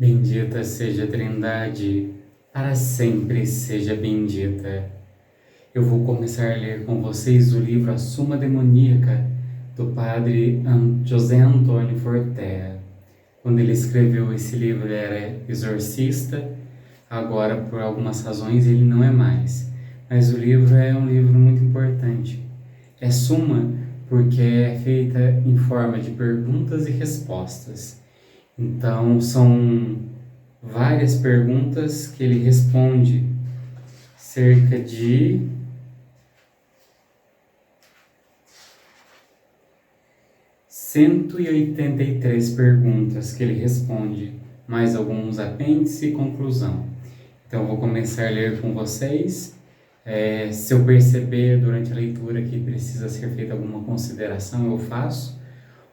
Bendita seja a Trindade, para sempre seja bendita. Eu vou começar a ler com vocês o livro A Suma Demoníaca, do padre José Antônio Fortea. Quando ele escreveu esse livro, ele era exorcista, agora, por algumas razões, ele não é mais. Mas o livro é um livro muito importante. É suma porque é feita em forma de perguntas e respostas. Então, são várias perguntas que ele responde, cerca de 183 perguntas que ele responde, mais alguns apêndices e conclusão. Então, eu vou começar a ler com vocês. Se eu perceber durante a leitura que precisa ser feita alguma consideração, eu faço.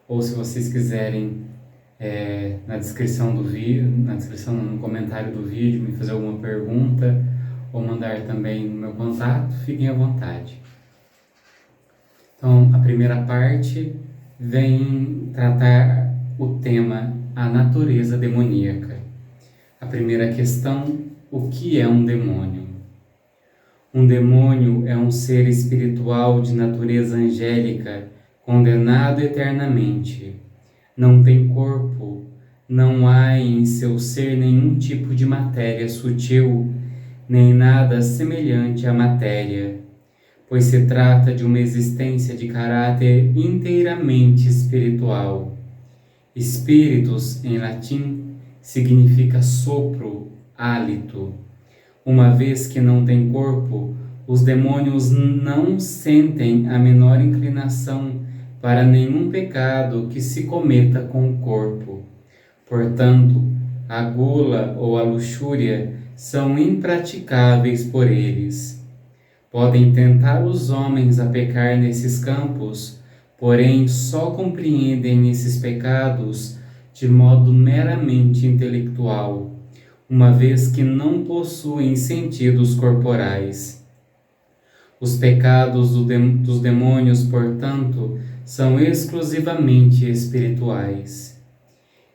Ou se vocês quiserem, na descrição do vídeo, no comentário do vídeo, me fazer alguma pergunta ou mandar também no meu contato, fiquem à vontade. Então, a primeira parte vem tratar o tema a natureza demoníaca. A primeira questão: o que é um demônio? Um demônio é um ser espiritual de natureza angélica, condenado eternamente. Não tem corpo, não há em seu ser nenhum tipo de matéria sutil, nem nada semelhante à matéria, pois se trata de uma existência de caráter inteiramente espiritual. Spiritus, em latim, significa sopro, hálito. Uma vez que não tem corpo, os demônios não sentem a menor inclinação para nenhum pecado que se cometa com o corpo. Portanto, a gula ou a luxúria são impraticáveis por eles. Podem tentar os homens a pecar nesses campos, porém só compreendem esses pecados de modo meramente intelectual, uma vez que não possuem sentidos corporais. Os pecados dos demônios, portanto, são exclusivamente espirituais.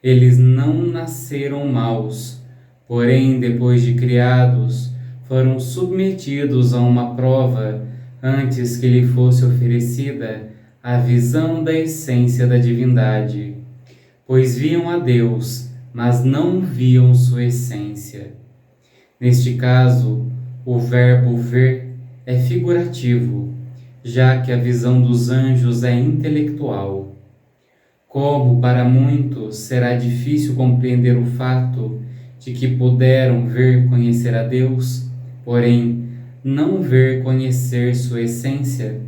Eles não nasceram maus, porém, depois de criados, foram submetidos a uma prova antes que lhe fosse oferecida a visão da essência da divindade, pois viam a Deus, mas não viam sua essência. Neste caso, o verbo ver é figurativo, já que a visão dos anjos é intelectual. Como para muitos será difícil compreender o fato de que puderam ver conhecer a Deus, porém não ver conhecer sua essência,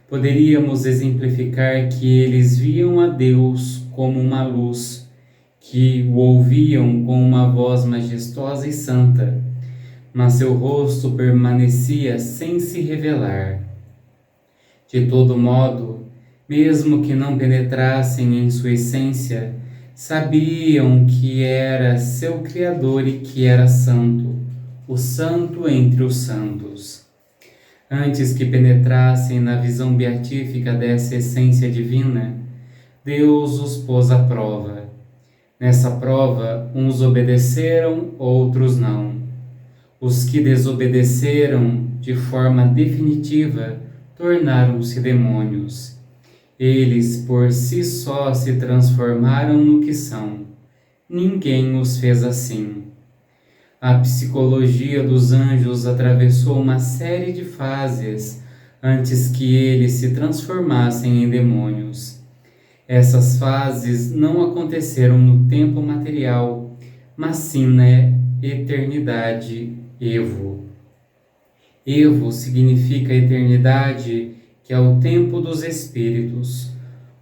poderíamos exemplificar que eles viam a Deus como uma luz, que o ouviam com uma voz majestosa e santa, mas seu rosto permanecia sem se revelar. De todo modo, mesmo que não penetrassem em sua essência, sabiam que era seu Criador e que era santo, o santo entre os santos. Antes que penetrassem na visão beatífica dessa essência divina, Deus os pôs à prova. Nessa prova, uns obedeceram, outros não. Os que desobedeceram de forma definitiva tornaram-se demônios. Eles por si só se transformaram no que são. Ninguém os fez assim. A psicologia dos anjos atravessou uma série de fases antes que eles se transformassem em demônios. Essas fases não aconteceram no tempo material, mas sim na eternidade Evo. Evo significa eternidade, que é o tempo dos espíritos.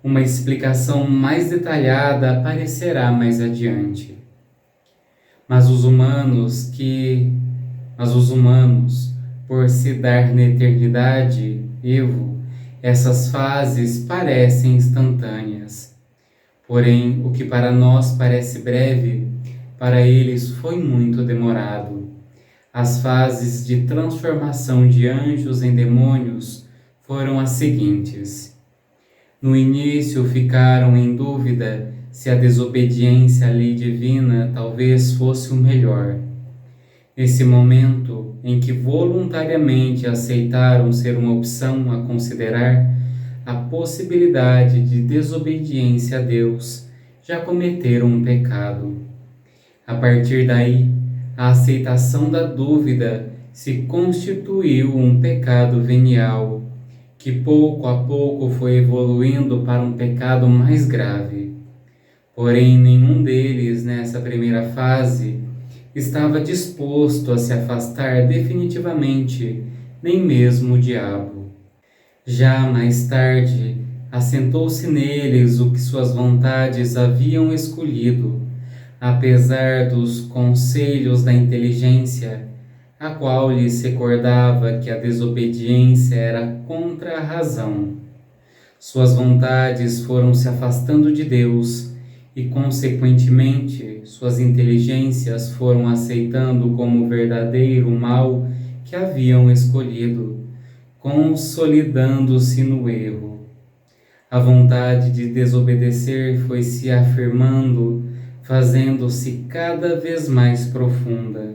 Uma explicação mais detalhada aparecerá mais adiante. Mas os humanos, por se dar na eternidade, Evo, essas fases parecem instantâneas. Porém, o que para nós parece breve, para eles foi muito demorado. As fases de transformação de anjos em demônios foram as seguintes. No início ficaram em dúvida se a desobediência à lei divina talvez fosse o melhor. Nesse momento em que voluntariamente aceitaram ser uma opção a considerar, a possibilidade de desobediência a Deus, já cometeram um pecado. A partir daí, a aceitação da dúvida se constituiu um pecado venial, que pouco a pouco foi evoluindo para um pecado mais grave. Porém, nenhum deles, nessa primeira fase, estava disposto a se afastar definitivamente, nem mesmo o diabo. Já mais tarde, assentou-se neles o que suas vontades haviam escolhido, apesar dos conselhos da inteligência, a qual lhes recordava que a desobediência era contra a razão. Suas vontades foram se afastando de Deus e, consequentemente, suas inteligências foram aceitando como verdadeiro o mal que haviam escolhido, consolidando-se no erro. A vontade de desobedecer foi se afirmando, fazendo-se cada vez mais profunda.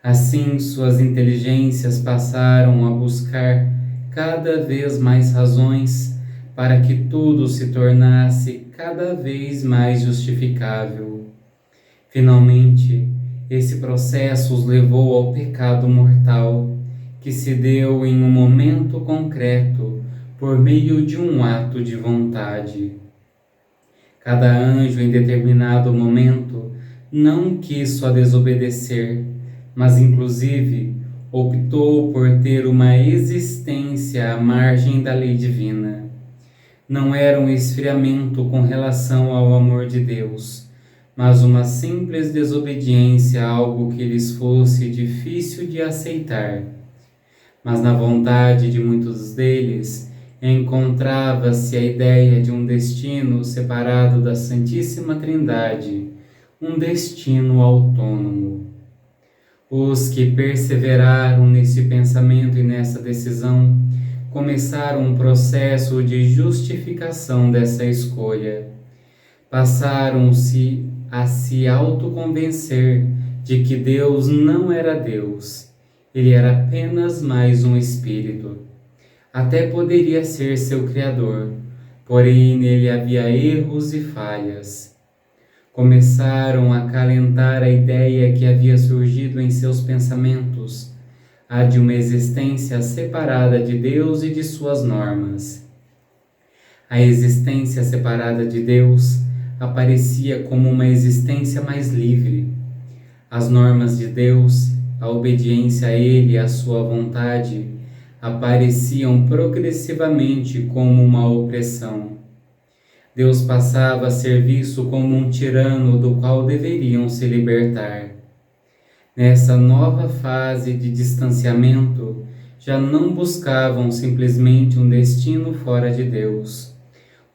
Assim, suas inteligências passaram a buscar cada vez mais razões para que tudo se tornasse cada vez mais justificável. Finalmente, esse processo os levou ao pecado mortal, que se deu em um momento concreto por meio de um ato de vontade. Cada anjo, em determinado momento, não quis só desobedecer, mas inclusive optou por ter uma existência à margem da lei divina. Não era um esfriamento com relação ao amor de Deus, mas uma simples desobediência a algo que lhes fosse difícil de aceitar. Mas na vontade de muitos deles encontrava-se a ideia de um destino separado da Santíssima Trindade, um destino autônomo. Os que perseveraram nesse pensamento e nessa decisão começaram um processo de justificação dessa escolha. Passaram-se a se autoconvencer de que Deus não era Deus, ele era apenas mais um espírito. Até poderia ser seu Criador, porém nele havia erros e falhas. Começaram a acalentar a ideia que havia surgido em seus pensamentos, a de uma existência separada de Deus e de suas normas. A existência separada de Deus aparecia como uma existência mais livre. As normas de Deus, a obediência a Ele e a sua vontade, apareciam progressivamente como uma opressão. Deus passava a ser visto como um tirano do qual deveriam se libertar. Nessa nova fase de distanciamento, já não buscavam simplesmente um destino fora de Deus,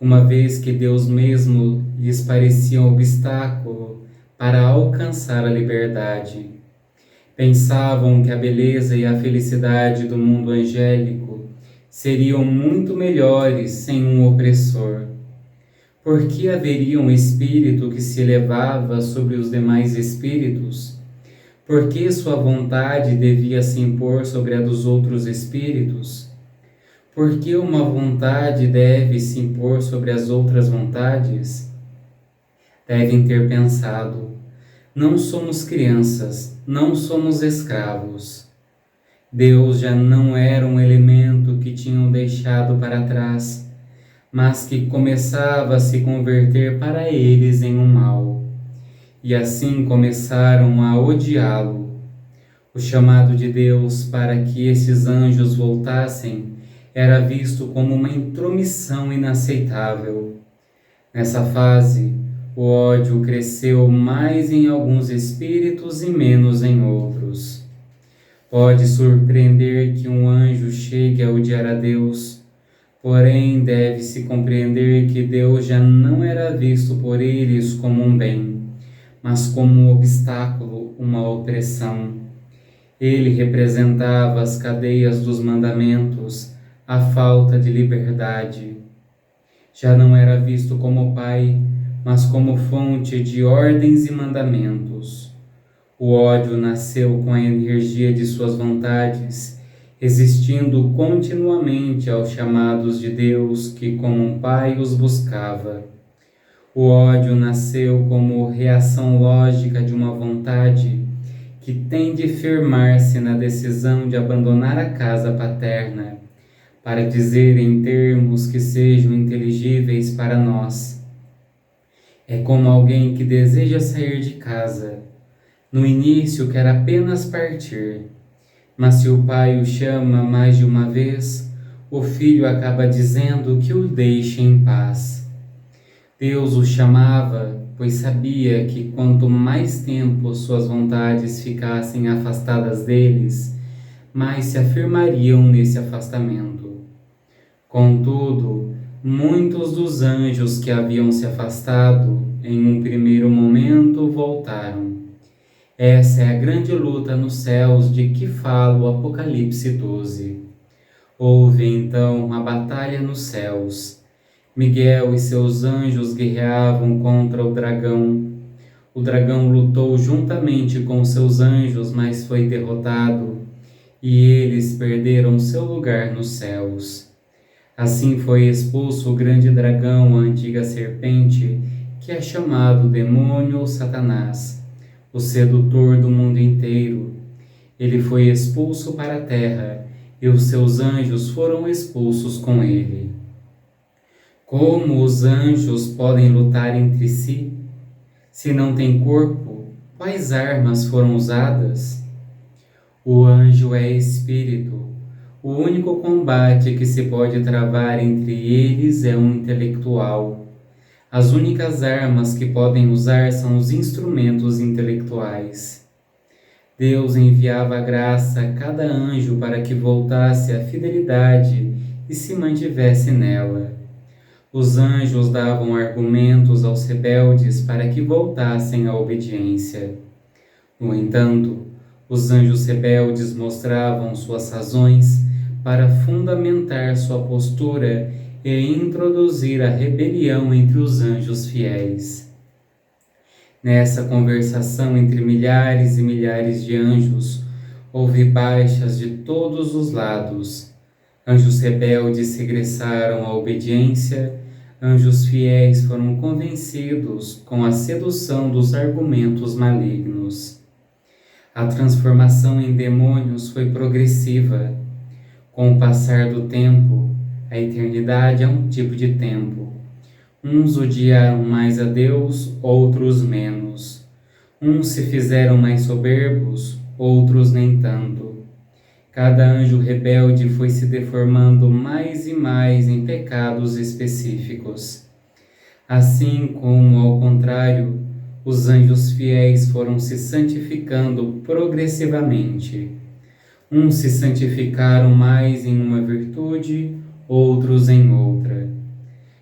uma vez que Deus mesmo lhes parecia um obstáculo para alcançar a liberdade. Pensavam que a beleza e a felicidade do mundo angélico seriam muito melhores sem um opressor. Por que haveria um espírito que se elevava sobre os demais espíritos? Por que sua vontade devia se impor sobre a dos outros espíritos? Por que uma vontade deve se impor sobre as outras vontades? Devem ter pensado: não somos crianças, não somos escravos. Deus já não era um elemento que tinham deixado para trás, mas que começava a se converter para eles em um mal. E assim começaram a odiá-lo. O chamado de Deus para que esses anjos voltassem era visto como uma intromissão inaceitável. Nessa fase, o ódio cresceu mais em alguns espíritos e menos em outros. Pode surpreender que um anjo chegue a odiar a Deus, porém deve-se compreender que Deus já não era visto por eles como um bem, mas como um obstáculo, uma opressão. Ele representava as cadeias dos mandamentos, a falta de liberdade. Já não era visto como pai, mas como fonte de ordens e mandamentos. O ódio nasceu com a energia de suas vontades, resistindo continuamente aos chamados de Deus que, como um pai, os buscava. O ódio nasceu como reação lógica de uma vontade que tem de firmar-se na decisão de abandonar a casa paterna, para dizer em termos que sejam inteligíveis para nós. É como alguém que deseja sair de casa. No início quer apenas partir, mas se o pai o chama mais de uma vez, o filho acaba dizendo que o deixe em paz. Deus o chamava, pois sabia que quanto mais tempo suas vontades ficassem afastadas deles, mais se afirmariam nesse afastamento. Contudo, muitos dos anjos que haviam se afastado, em um primeiro momento voltaram. Essa é a grande luta nos céus de que fala o Apocalipse 12. Houve então a batalha nos céus. Miguel e seus anjos guerreavam contra o dragão. O dragão lutou juntamente com seus anjos, mas foi derrotado, e eles perderam seu lugar nos céus. Assim foi expulso o grande dragão, a antiga serpente, que é chamado demônio ou Satanás, o sedutor do mundo inteiro. Ele foi expulso para a terra, e os seus anjos foram expulsos com ele. Como os anjos podem lutar entre si? Se não têm corpo, quais armas foram usadas? O anjo é espírito. O único combate que se pode travar entre eles é um intelectual. As únicas armas que podem usar são os instrumentos intelectuais. Deus enviava graça a cada anjo para que voltasse à fidelidade e se mantivesse nela. Os anjos davam argumentos aos rebeldes para que voltassem à obediência. No entanto, os anjos rebeldes mostravam suas razões para fundamentar sua postura e introduzir a rebelião entre os anjos fiéis. Nessa conversação entre milhares e milhares de anjos, houve baixas de todos os lados. Anjos rebeldes regressaram à obediência, anjos fiéis foram convencidos com a sedução dos argumentos malignos. A transformação em demônios foi progressiva. Com o passar do tempo, a eternidade é um tipo de tempo. Uns odiaram mais a Deus, outros menos. Uns se fizeram mais soberbos, outros nem tanto. Cada anjo rebelde foi se deformando mais e mais em pecados específicos. Assim como, ao contrário, os anjos fiéis foram se santificando progressivamente. Uns se santificaram mais em uma virtude, outros em outra.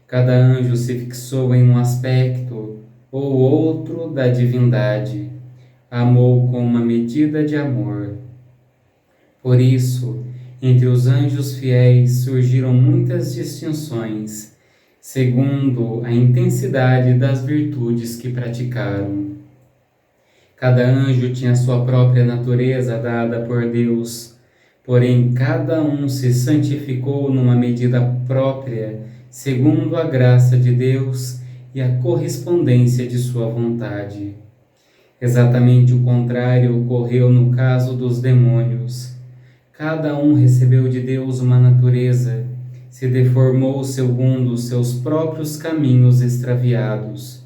Cada anjo se fixou em um aspecto ou outro da divindade. Amou com uma medida de amor. Por isso, entre os anjos fiéis surgiram muitas distinções, segundo a intensidade das virtudes que praticaram. Cada anjo tinha sua própria natureza dada por Deus, porém cada um se santificou numa medida própria, segundo a graça de Deus e a correspondência de sua vontade. Exatamente o contrário ocorreu no caso dos demônios. Cada um recebeu de Deus uma natureza, se deformou segundo seus próprios caminhos extraviados.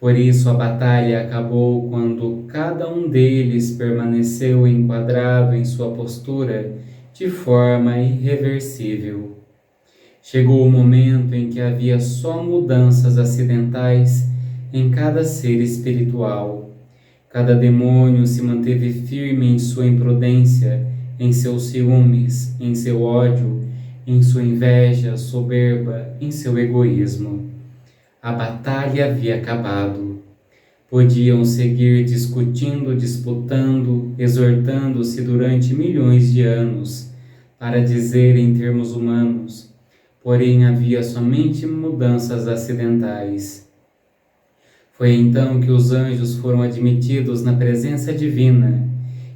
Por isso a batalha acabou quando cada um deles permaneceu enquadrado em sua postura de forma irreversível. Chegou o momento em que havia só mudanças acidentais em cada ser espiritual. Cada demônio se manteve firme em sua imprudência, em seus ciúmes, em seu ódio, em sua inveja soberba, em seu egoísmo. A batalha havia acabado. Podiam seguir discutindo, disputando, exortando-se durante milhões de anos, para dizer em termos humanos, porém havia somente mudanças acidentais. Foi então que os anjos foram admitidos na presença divina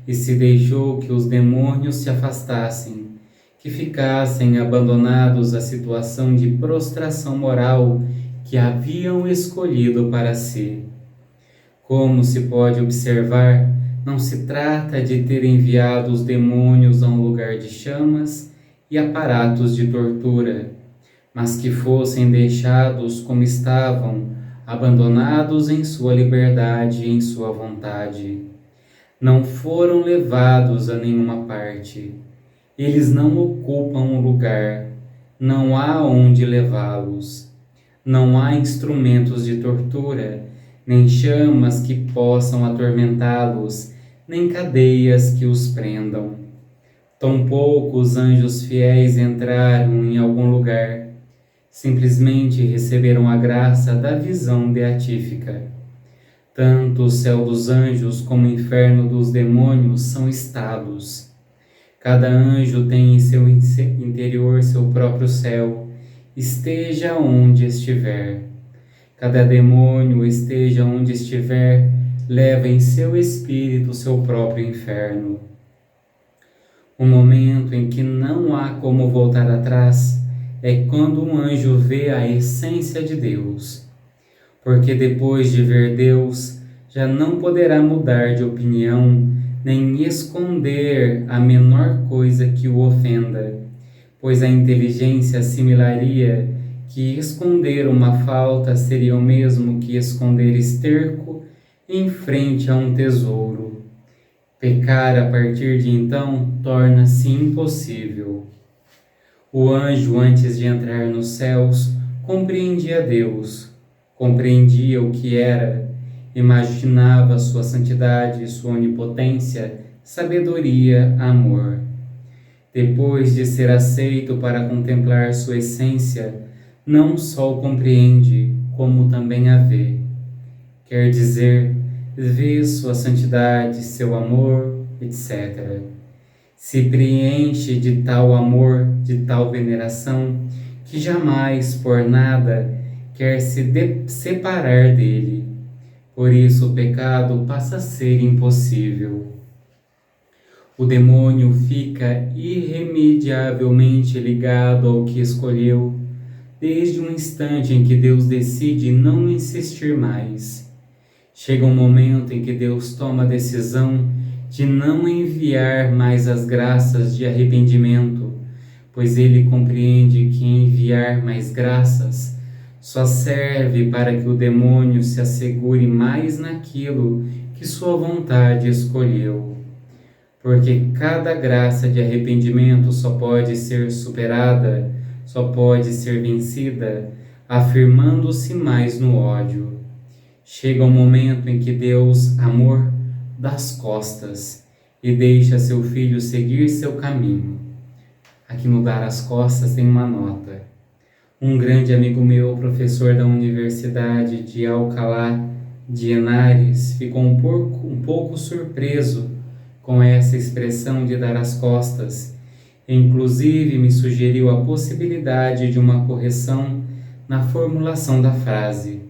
e se deixou que os demônios se afastassem, que ficassem abandonados à situação de prostração moral que haviam escolhido para si. Como se pode observar, não se trata de ter enviado os demônios a um lugar de chamas e aparatos de tortura, mas que fossem deixados como estavam, abandonados em sua liberdade e em sua vontade. Não foram levados a nenhuma parte. Eles não ocupam um lugar. Não há onde levá-los. Não há instrumentos de tortura, nem chamas que possam atormentá-los, nem cadeias que os prendam. Tampouco os anjos fiéis entraram em algum lugar. Simplesmente receberam a graça da visão beatífica. Tanto o céu dos anjos como o inferno dos demônios são estados. Cada anjo tem em seu interior seu próprio céu, esteja onde estiver. Cada demônio, esteja onde estiver, leva em seu espírito seu próprio inferno. O momento em que não há como voltar atrás é quando um anjo vê a essência de Deus, porque depois de ver Deus, já não poderá mudar de opinião, nem esconder a menor coisa que o ofenda, pois a inteligência assimilaria que esconder uma falta seria o mesmo que esconder esterco em frente a um tesouro. Pecar a partir de então torna-se impossível. O anjo, antes de entrar nos céus, compreendia Deus, compreendia o que era, imaginava sua santidade, sua onipotência, sabedoria, amor. Depois de ser aceito para contemplar sua essência, não só o compreende, como também a vê. Quer dizer, vê sua santidade, seu amor, etc. Se preenche de tal amor, de tal veneração, que jamais, por nada, quer se separar dele. Por isso o pecado passa a ser impossível. O demônio fica irremediavelmente ligado ao que escolheu, desde o instante em que Deus decide não insistir mais. Chega um momento em que Deus toma a decisão de não enviar mais as graças de arrependimento, pois ele compreende que enviar mais graças só serve para que o demônio se assegure mais naquilo que sua vontade escolheu. Porque cada graça de arrependimento só pode ser superada, só pode ser vencida, afirmando-se mais no ódio. Chega um momento em que Deus, amor, dá as costas e deixa seu filho seguir seu caminho. Aqui no dar as costas tem uma nota. Um grande amigo meu, professor da Universidade de Alcalá de Henares, ficou um pouco surpreso com essa expressão de dar as costas. Inclusive me sugeriu a possibilidade de uma correção na formulação da frase.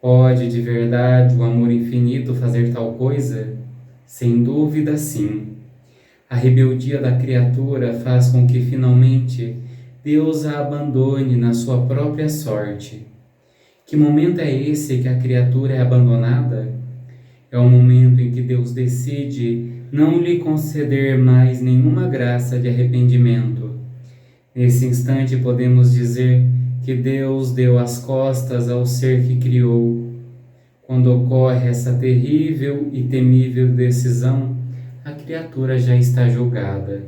Pode de verdade o amor infinito fazer tal coisa? Sem dúvida, sim. A rebeldia da criatura faz com que finalmente Deus a abandone na sua própria sorte. Que momento é esse que a criatura é abandonada? É o momento em que Deus decide não lhe conceder mais nenhuma graça de arrependimento. Nesse instante podemos dizer que Deus deu as costas ao ser que criou. Quando ocorre essa terrível e temível decisão, a criatura já está julgada.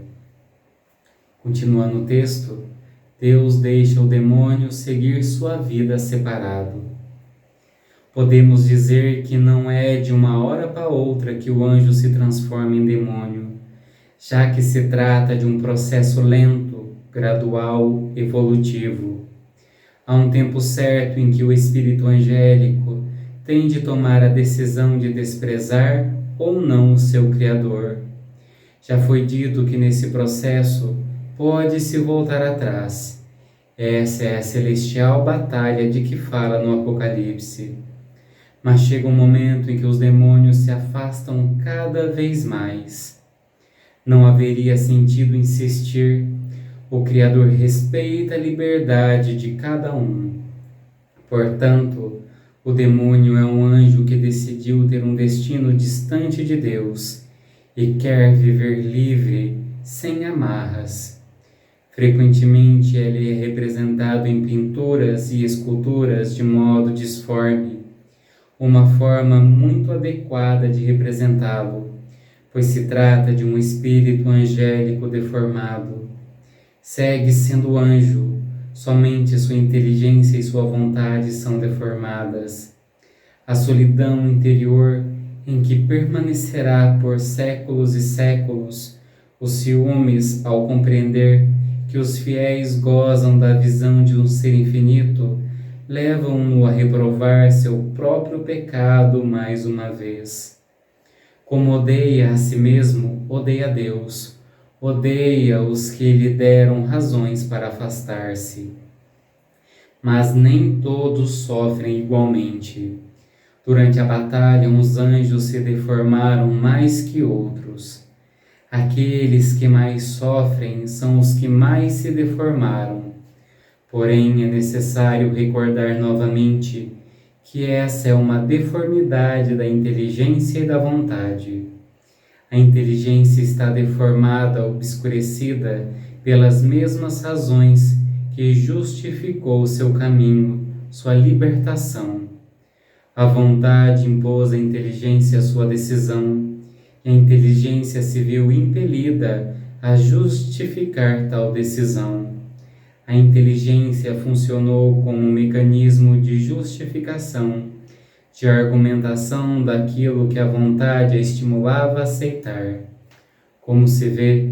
Continuando o texto, Deus deixa o demônio seguir sua vida separado. Podemos dizer que não é de uma hora para outra que o anjo se transforma em demônio, já que se trata de um processo lento, gradual, evolutivo. Há um tempo certo em que o espírito angélico tem de tomar a decisão de desprezar ou não o seu Criador. Já foi dito que nesse processo pode-se voltar atrás. Essa é a celestial batalha de que fala no Apocalipse. Mas chega um momento em que os demônios se afastam cada vez mais. Não haveria sentido insistir. O Criador respeita a liberdade de cada um. Portanto, o demônio é um anjo que decidiu ter um destino distante de Deus e quer viver livre, sem amarras. Frequentemente ele é representado em pinturas e esculturas de modo disforme, uma forma muito adequada de representá-lo, pois se trata de um espírito angélico deformado. Segue sendo anjo, somente sua inteligência e sua vontade são deformadas. A solidão interior em que permanecerá por séculos e séculos, os ciúmes ao compreender que os fiéis gozam da visão de um ser infinito, levam-no a reprovar seu próprio pecado mais uma vez. Como odeia a si mesmo, odeia a Deus, odeia os que lhe deram razões para afastar-se. Mas nem todos sofrem igualmente. Durante a batalha, uns anjos se deformaram mais que outros. Aqueles que mais sofrem são os que mais se deformaram. Porém, é necessário recordar novamente que essa é uma deformidade da inteligência e da vontade. A inteligência está deformada, obscurecida pelas mesmas razões que justificou seu caminho, sua libertação. A vontade impôs à inteligência sua decisão, e a inteligência se viu impelida a justificar tal decisão. A inteligência funcionou como um mecanismo de justificação, de argumentação daquilo que a vontade a estimulava a aceitar. Como se vê,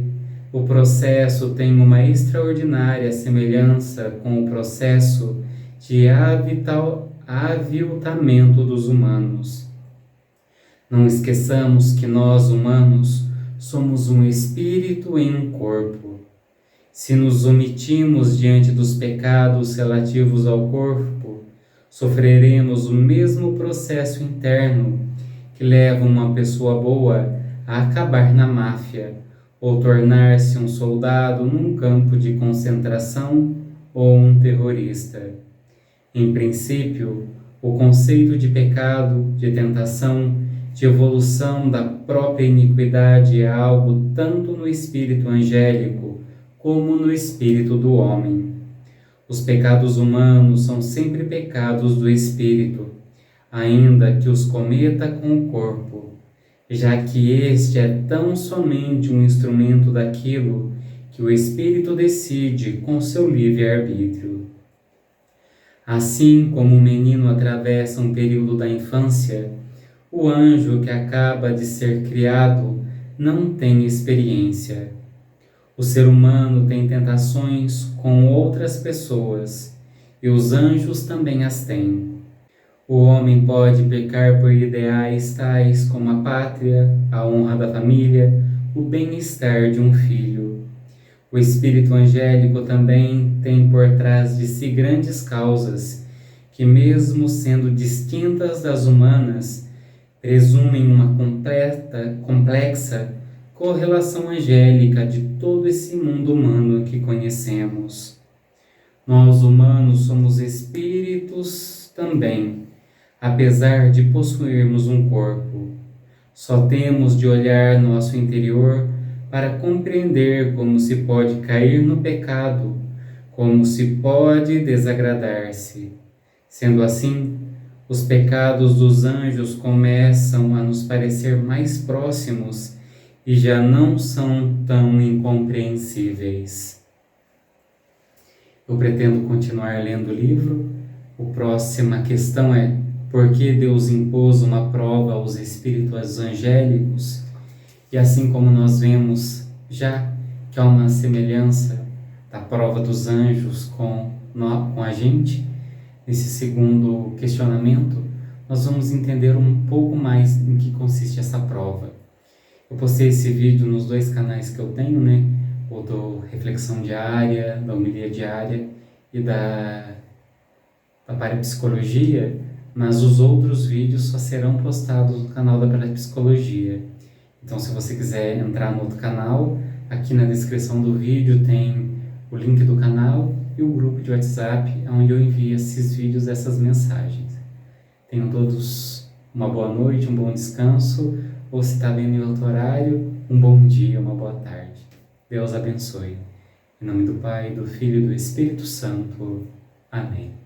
o processo tem uma extraordinária semelhança com o processo de aviltamento dos humanos. Não esqueçamos que nós, humanos, somos um espírito em um corpo. Se nos omitimos diante dos pecados relativos ao corpo, sofreremos o mesmo processo interno que leva uma pessoa boa a acabar na máfia ou tornar-se um soldado num campo de concentração ou um terrorista. Em princípio, o conceito de pecado, de tentação, de evolução da própria iniquidade é algo tanto no espírito angélico como no espírito do homem. Os pecados humanos são sempre pecados do espírito, ainda que os cometa com o corpo, já que este é tão somente um instrumento daquilo que o espírito decide com seu livre-arbítrio. Assim como o menino atravessa um período da infância, o anjo que acaba de ser criado não tem experiência. O ser humano tem tentações com outras pessoas, e os anjos também as têm. O homem pode pecar por ideais tais como a pátria, a honra da família, o bem-estar de um filho. O espírito angélico também tem por trás de si grandes causas, que mesmo sendo distintas das humanas, presumem uma complexa correlação angélica de todo esse mundo humano que conhecemos. Nós humanos somos espíritos também, apesar de possuirmos um corpo. Só temos de olhar nosso interior para compreender como se pode cair no pecado, como se pode desagradar-se. Sendo assim, os pecados dos anjos começam a nos parecer mais próximos e já não são tão incompreensíveis. Eu pretendo continuar lendo o livro. A próxima questão é: por que Deus impôs uma prova aos espíritos angélicos? E assim como nós vemos já que há uma semelhança da prova dos anjos com a gente, nesse segundo questionamento, nós vamos entender um pouco mais em que consiste essa prova. Eu postei esse vídeo nos 2 canais que eu tenho, né? O do Reflexão Diária, da Homilia Diária e da Parapsicologia, mas os outros vídeos só serão postados no canal da Parapsicologia. Então, se você quiser entrar no outro canal, aqui na descrição do vídeo tem o link do canal e o grupo de WhatsApp, onde eu envio esses vídeos, essas mensagens. Tenham todos uma boa noite, um bom descanso, ou se está vendo em outro horário, um bom dia, uma boa tarde. Deus abençoe. Em nome do Pai, do Filho e do Espírito Santo. Amém.